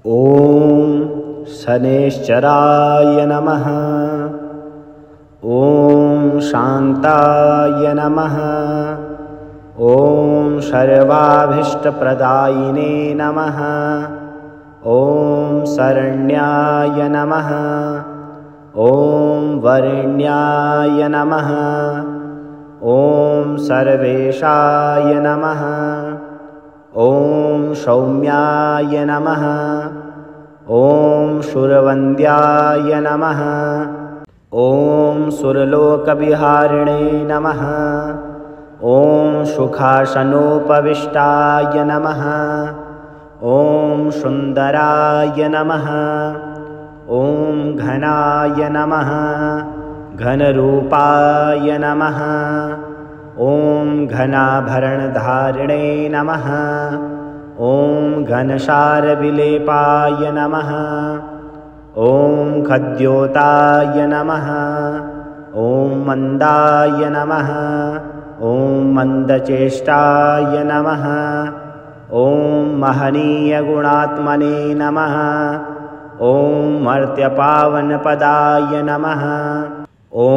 ॐ शनैश्चराय नमः। ॐ शान्ताय नमः। ॐ सर्वाभीष्टप्रदायिने नमः। ॐ शरण्याय नमः। ॐ वरेण्याय नमः। ॐ सर्वेशाय नमः। ॐ सौम्याय नमः। ॐ शूरवन्द्याय नमः। ॐ सुरलोकविहारिणे नमः। ॐ सुखासनोपविष्टाय नमः। ॐ सुन्दराय नमः। ॐ घनाय नमः। घनरूपाय नमः। ॐ घनाभरणधारिणे नमः। ॐ घनसारविलेपाय नमः। ॐ खद्योताय नमः। ॐ मन्दाय नमः। ॐ मन्दचेष्टाय नमः। ॐ महनीयगुणात्मने नमः। ॐ मर्त्यपावनपदाय नमः। ॐ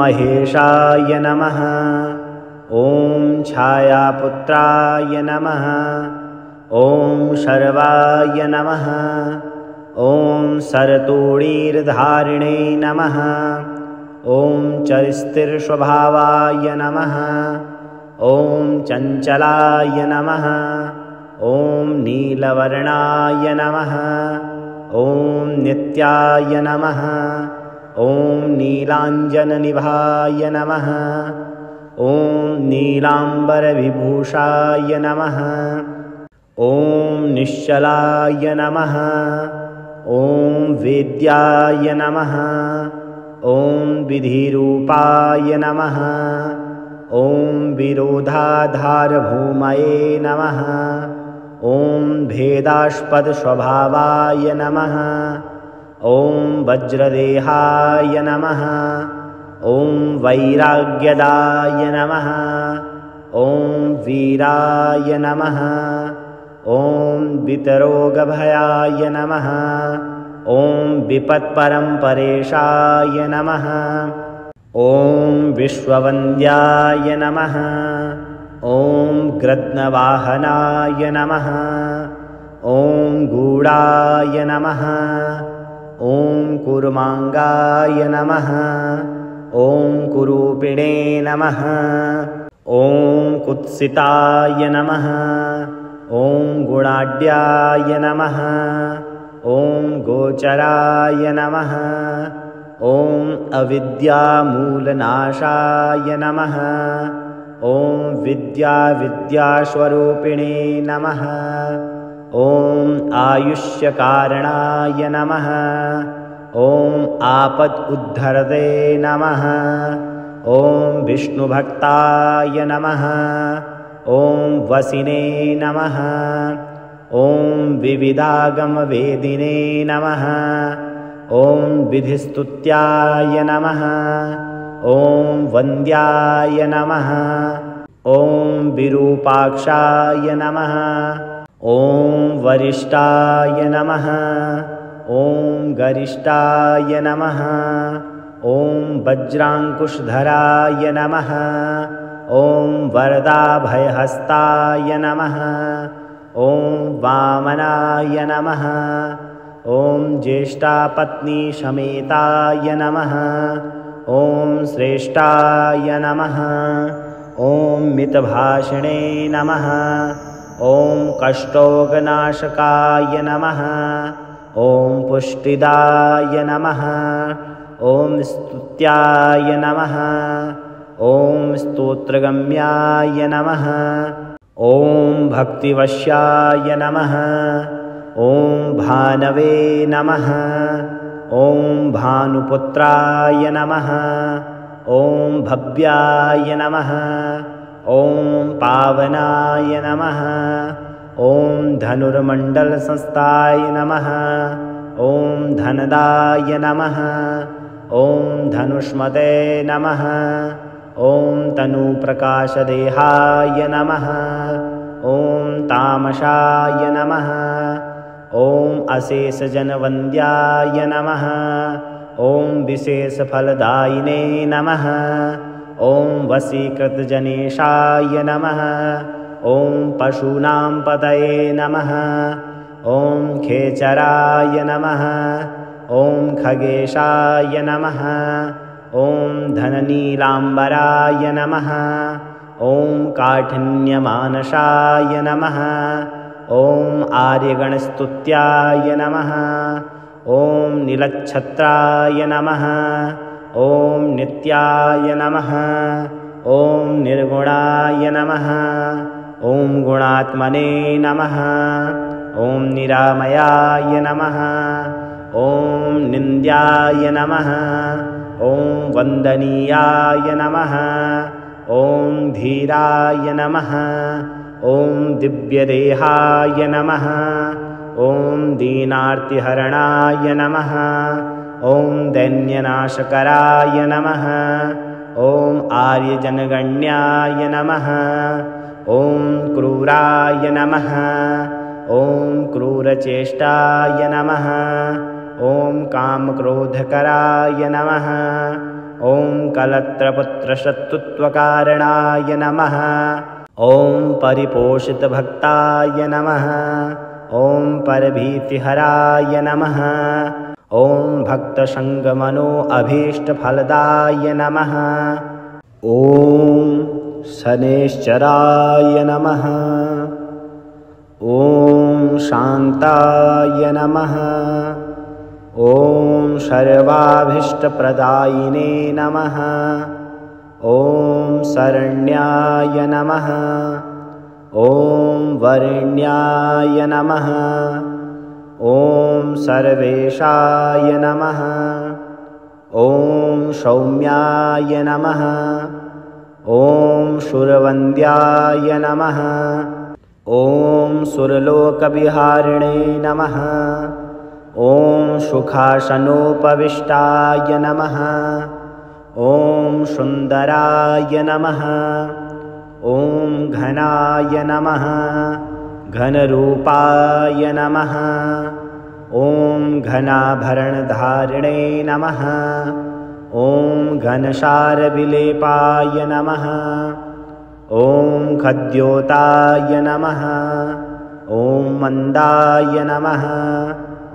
महेशाय नमः। ॐ छायापुत्राय नमः। ॐ शर्वाय नमः। ॐ शरतोणीर्धारिणे नमः। ॐ चरिस्थिरस्वभावाय नमः। ॐ चञ्चलाय नमः। ॐ नीलवर्णाय नमः। ॐ नित्याय नमः। ॐ नीलाञ्जननिभाय नमः। ॐ नीलाम्बरविभूषाय नमः। ॐ निश्चलाय नमः। ॐ वेद्याय नमः। ॐ विधिरूपाय नमः। ॐ विरोधाधारभूमये नमः। ॐ भेदास्पदस्वभावाय नमः। ॐ वज्रदेहाय नमः। ॐ वैराग्यदाय नमः। ॐ वीराय नमः। ॐ वितरोगभयाय नमः। ॐ विपत्परम्परेशाय नमः। ॐ विश्ववन्द्याय नमः। ॐ गृध्नवाहनाय नमः। ॐ गूढाय नमः। ॐ कुर्माङ्गाय नमः। ॐ कुरूपिणे नमः। ॐ कुत्सिताय नमः। ॐ गुणाढ्याय नमः। ॐ गोचराय नमः। ॐ अविद्यामूलनाशाय नमः। ॐ विद्यास्वरूपिणे नमः। ॐ आयुष्यकारणाय नमः। ॐ आपदुद्धरते नमः। ॐ विष्णुभक्ताय नमः। ॐ वसिने नमः। ॐ विविधागमवेदिने नमः। ॐ विधिस्तुत्याय नमः। ॐ वन्द्याय नमः। ॐ विरूपाक्षाय नमः। ॐ वरिष्ठाय नमः। ॐ गरिष्ठाय नमः। ॐ वज्राङ्कुशधराय नमः। ॐ वरदाभयहस्ताय नमः। ॐ वामनाय नमः। ॐ ज्येष्ठापत्नीसमेताय नमः। ॐ श्रेष्ठाय नमः। ॐ मितभाषिणे नमः। ॐ कष्टोगनाशकाय नमः। ॐ पुष्टिदाय नमः। ॐ स्तुत्याय नमः। ॐ स्तोत्रगम्याय नमः। ॐ भक्तिवश्याय नमः। ॐ भानवे नमः। ॐ भानुपुत्राय नमः। ॐ भव्याय नमः। ॐ पावनाय नमः। ॐ धनुर्मण्डलसंस्थाय नमः। ॐ धनदाय नमः। ॐ धनुष्मते नमः। ॐ तनुप्रकाशदेहाय नमः। ॐ तामसाय नमः। ॐ अशेषजनवन्द्याय नमः। ॐ विशेषफलदायिने नमः। ॐ वशीकृतजनेशाय नमः। ॐ पशूनां पतये नमः। ॐ खेचराय नमः। ॐ खगेशाय नमः। ॐ धननीलाम्बराय नमः। ॐ काठिन्यमानसाय नमः। ॐ आर्यगणस्तुत्याय नमः। ॐ नीलच्छत्राय नमः। ॐ नित्याय नमः। ॐ निर्गुणाय नमः। ॐ गुणात्मने नमः। ॐ निरामयाय नमः। ॐ निन्द्याय नमः। ॐ वन्दनीयाय नमः। ॐ धीराय नमः। ॐ दिव्यदेहाय नमः। ॐ दीनार्तिहरणाय नमः। ॐ दैन्यनाशकराय नमः। ॐ आर्यजनगण्याय नमः। ॐ क्रूराय नमः। ॐ क्रूरचेष्टाय नमः। ॐ कामक्रोधकराय नमः। ॐ कलत्रपुत्रशत्रुत्वकारणाय नमः। ॐ परिपोषितभक्ताय नमः। ॐ परभीतिहराय नमः। ॐ भक्तसङ्गमनो अभीष्टफलदाय नमः। ॐ शनैश्चराय नमः। ॐ शान्ताय नमः। ॐ सर्वाभीष्टप्रदायिने नमः। ॐ शरण्याय नमः। ॐ वरेण्याय नमः। ॐ सर्वेशाय नमः। ॐ सौम्याय नमः। ॐ शूरवन्द्याय नमः। ॐ सुरलोकविहारिणे नमः। ॐ सुखासनोपविष्टाय नमः। ॐ सुन्दराय नमः। ॐ घनाय नमः। घनरूपाय नमः। ॐ घनाभरणधारिणे नमः। ॐ घनसारविलेपाय नमः। ॐ खद्योताय नमः। ॐ मन्दाय नमः।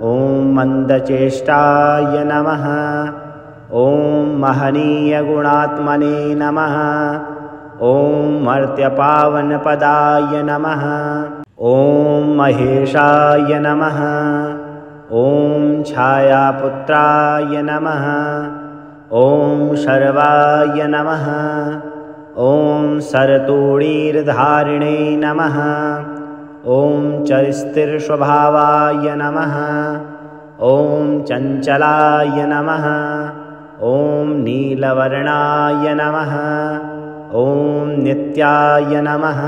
ॐ मन्दचेष्टाय नमः। ॐ महनीयगुणात्मने नमः। ॐ मर्त्यपावनपदाय नमः। ॐ महेशाय नमः। ॐ छायापुत्राय नमः। ॐ शर्वाय नमः। ॐ शरतोणीर्धारिणे नमः। ॐ चरिस्थिरस्वभावाय नमः। ॐ चञ्चलाय नमः। ॐ नीलवर्णाय नमः। ॐ नित्याय नमः।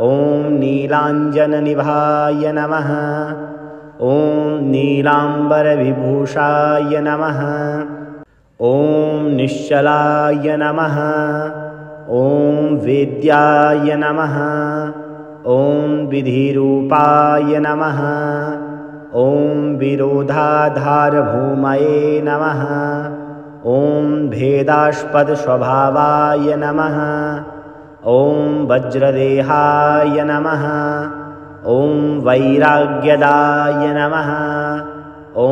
ॐ नीलाञ्जननिभाय नमः। ॐ नीलाम्बरविभूषाय नमः। ॐ निश्चलाय नमः। ॐ वेद्याय नमः। ॐ विधिरूपाय नमः। ॐ विरोधाधारभूमये नमः। ॐ भेदास्पदस्वभावाय नमः। ॐ वज्रदेहाय नमः। ॐ वैराग्यदाय नमः। ॐ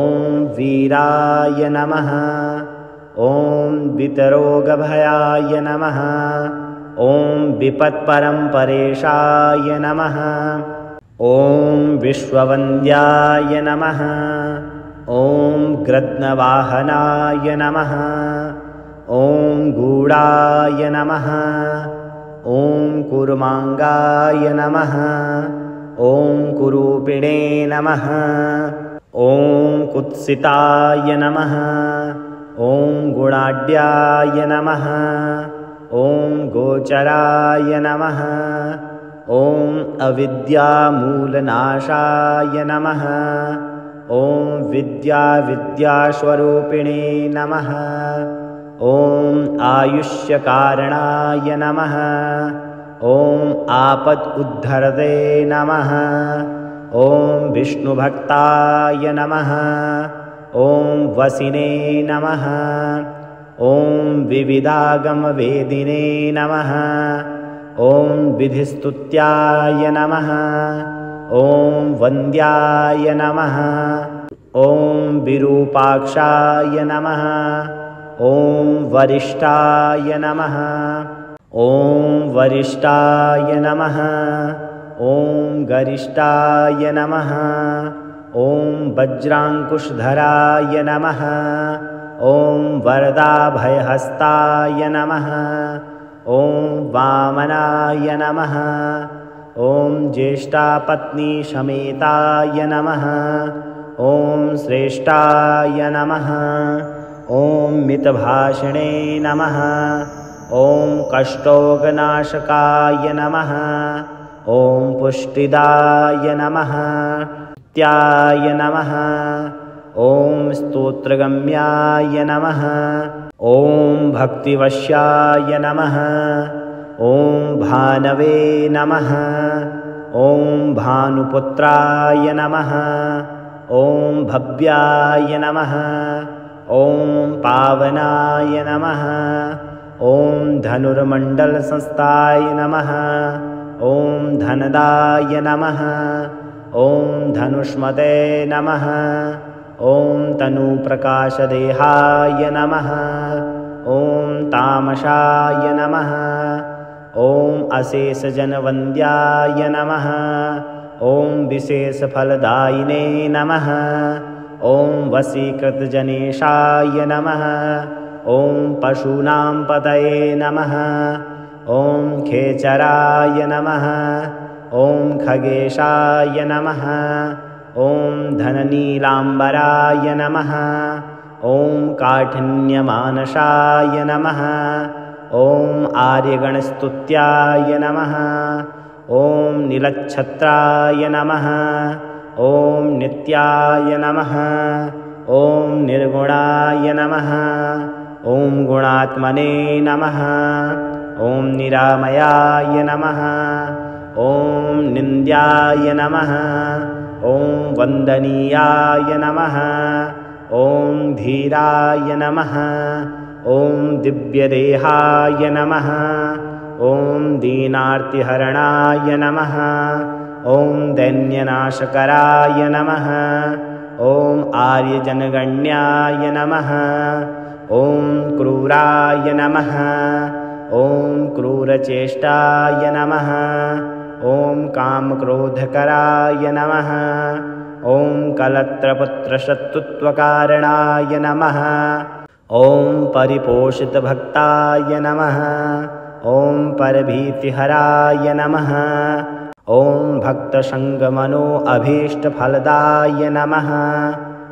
वीराय नमः। ॐ वितरोगभयाय नमः। ॐ विपत्परम्परेशाय नमः। ॐ विश्ववन्द्याय नमः। ॐ गृध्नवाहनाय नमः। ॐ गूढाय नमः। ॐ कुर्माङ्गाय नमः। ॐ कुरूपिणे नमः। ॐ कुत्सिताय नमः। ॐ गुणाढ्याय नमः। ॐ गोचराय नमः। ॐ अविद्यामूलनाशाय नमः। ॐ विद्यास्वरूपिणे नमः। ॐ आयुष्यकारणाय नमः। ॐ आपदुद्धरते नमः। ॐ विष्णुभक्ताय नमः। ॐ वसिने नमः। ॐ विविधागमवेदिने नमः। ॐ विधिस्तुत्याय नमः। ॐ वन्द्याय नमः। ॐ विरूपाक्षाय नमः। ॐ वरिष्ठाय नमः। ॐ वरिष्ठाय नमः। ॐ गरिष्ठाय नमः। ॐ वज्राङ्कुशधराय नमः। ॐ वरदाभयहस्ताय नमः। ॐ वामनाय नमः। ॐ ज्येष्ठापत्नीसमेताय नमः। ॐ श्रेष्ठाय नमः। ॐ मितभाषिणे नमः। ॐ कष्टोगनाशकाय नमः। ॐ पुष्टिदाय नमः। त्याय नमः। ॐ स्तोत्रगम्याय नमः। ॐ भक्तिवश्याय नमः। ॐ भानवे नमः। ॐ भानुपुत्राय नमः। ॐ भव्याय नमः। ॐ पावनाय नमः। ॐ धनुर्मण्डलसंस्थाय नमः। ॐ धनदाय नमः। ॐ धनुष्मते नमः। ॐ तनुप्रकाशदेहाय नमः। ॐ तामसाय नमः। ॐ अशेषजनवन्द्याय नमः। ॐ विशेषफलदायिने नमः। ॐ वशीकृतजनेशाय नमः। ॐ पशूनां पतये नमः। ॐ खेचराय नमः। ॐ खगेशाय नमः। ॐ धननीलाम्बराय नमः। ॐ काठिन्यमानसाय नमः। ॐ आर्यगणस्तुत्याय नमः। ॐ नीलच्छत्राय नमः। ॐ नित्याय नमः। ॐ निर्गुणाय नमः। ॐ गुणात्मने नमः। ॐ निरामयाय नमः। ॐ निन्द्याय नमः। ॐ वन्दनीयाय नमः। ॐ धीराय नमः। ॐ दिव्यदेहाय नमः। ॐ दीनार्तिहरणाय नमः। ॐ दैन्यनाशकराय नमः। ॐ आर्यजनगण्याय नमः। ॐ क्रूराय नमः। ॐ क्रूरचेष्टाय नमः। ॐ कामक्रोधकराय नमः। ॐ कलत्रपुत्रशत्रुत्वकारणाय नमः। ॐ परिपोषितभक्ताय नमः। ॐ परभीतिहराय नमः। ॐ भक्तसङ्गमनो अभीष्टफलदाय नमः।